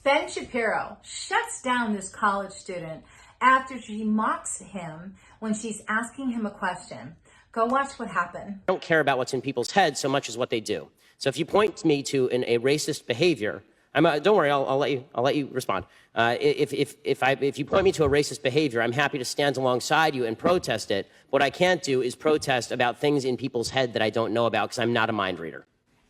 Ben Shapiro shuts down this college student after she mocks him when she's asking him a question. Go watch what happened. I don't care about what's in people's heads so much as what they do. So if you point me to a racist behavior, don't worry, I'll let you respond. If you point me to a racist behavior, I'm happy to stand alongside you and protest it. What I can't do is protest about things in people's head that I don't know about because I'm not a mind reader.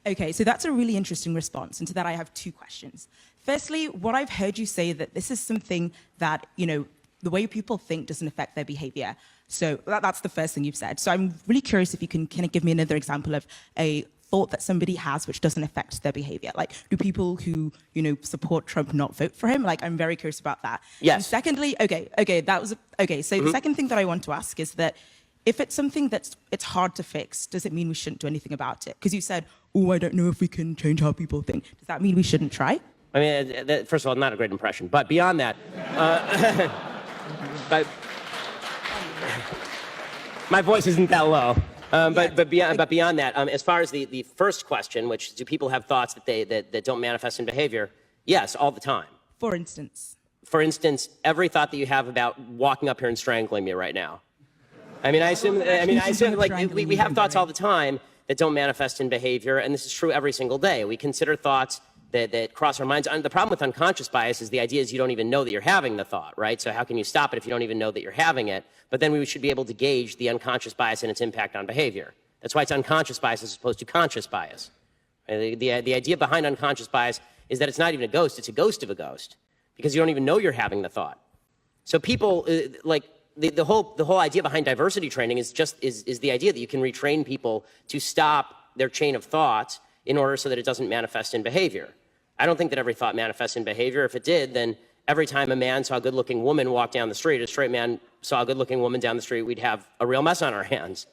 Okay, so that's a really interesting response. And to that, I have two questions. Firstly, what I've heard you say that this is something that, the way people think doesn't affect their behavior. So that's the first thing you've said. So I'm really curious if you can kind of give me another example of a thought that somebody has which doesn't affect their behavior. Like, do people who, support Trump not vote for him? Like, I'm very curious about that. Yes. And secondly, So the second thing that I want to ask is that if it's something it's hard to fix, does it mean we shouldn't do anything about it? Because you said, I don't know if we can change how people think. Does that mean we shouldn't try? I mean, first of all, not a great impression. But beyond that, but my voice isn't that low. But beyond that, as far as the first question, which do people have thoughts that don't manifest in behavior? Yes, all the time. For instance? For instance, every thought that you have about walking up here and strangling me right now. I assume like we have thoughts all the time that don't manifest in behavior, and this is true every single day. We consider thoughts that cross our minds. And the problem with unconscious bias is the idea is you don't even know that you're having the thought, right? So how can you stop it if you don't even know that you're having it? But then we should be able to gauge the unconscious bias and its impact on behavior. That's why it's unconscious bias as opposed to conscious bias. The idea behind unconscious bias is that it's not even a ghost, it's a ghost of a ghost, because you don't even know you're having the thought. So people, the whole idea behind diversity training is the idea that you can retrain people to stop their chain of thought in order so that it doesn't manifest in behavior. I don't think that every thought manifests in behavior. If it did, then every time a man saw a good-looking woman walk down the street, a straight man saw a good-looking woman down the street, we'd have a real mess on our hands.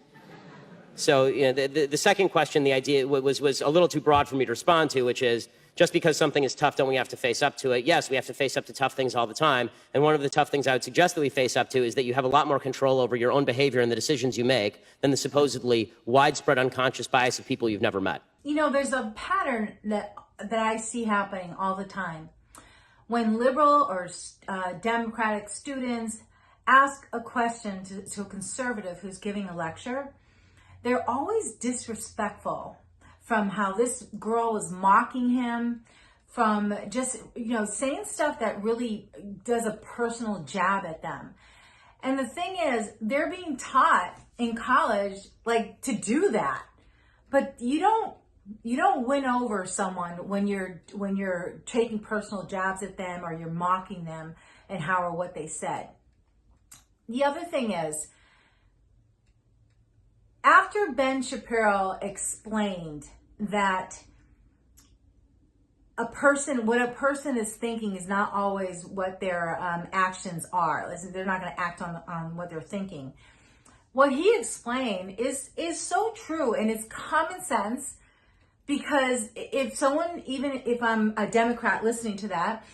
So the second question, the idea was a little too broad for me to respond to, which is, just because something is tough, don't we have to face up to it? Yes, we have to face up to tough things all the time. And one of the tough things I would suggest that we face up to is that you have a lot more control over your own behavior and the decisions you make than the supposedly widespread unconscious bias of people you've never met. There's a pattern that I see happening all the time. When liberal or Democratic students ask a question to a conservative who's giving a lecture, they're always disrespectful from how this girl is mocking him, from just, saying stuff that really does a personal jab at them. And the thing is, they're being taught in college, to do that. But you don't win over someone when you're taking personal jabs at them or you're mocking them and how or what they said. The other thing is, after Ben Shapiro explained that what a person is thinking is not always what their actions are. Listen, they're not going to act on what they're thinking. What he explained is so true, and it's common sense, because if I'm a Democrat listening to that,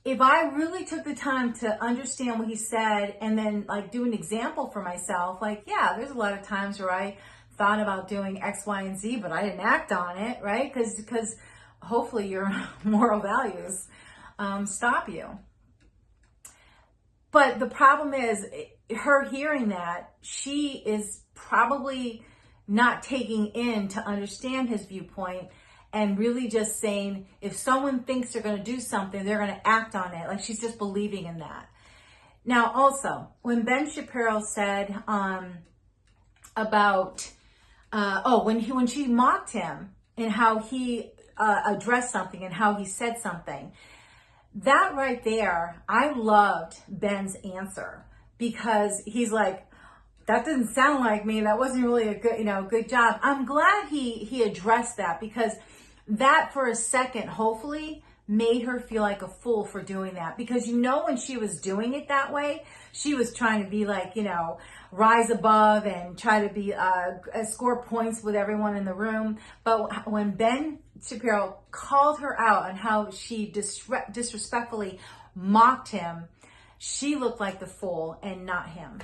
if I really took the time to understand what he said and then do an example for myself, there's a lot of times where I thought about doing X, Y, and Z, but I didn't act on it, right? Because hopefully your moral values stop you. But the problem is, her hearing that, she is probably not taking in to understand his viewpoint and really just saying, if someone thinks they're going to do something, they're going to act on it. She's just believing in that. Now, also, when Ben Shapiro said when she mocked him and how he addressed something and how he said something, that right there, I loved Ben's answer, because he's like, that didn't sound like me. That wasn't really a good job. I'm glad he addressed that, because that for a second, hopefully, made her feel like a fool for doing that. Because when she was doing it that way, she was trying to be rise above and try to be score points with everyone in the room. But when Ben Shapiro called her out on how she disrespectfully mocked him, she looked like the fool and not him.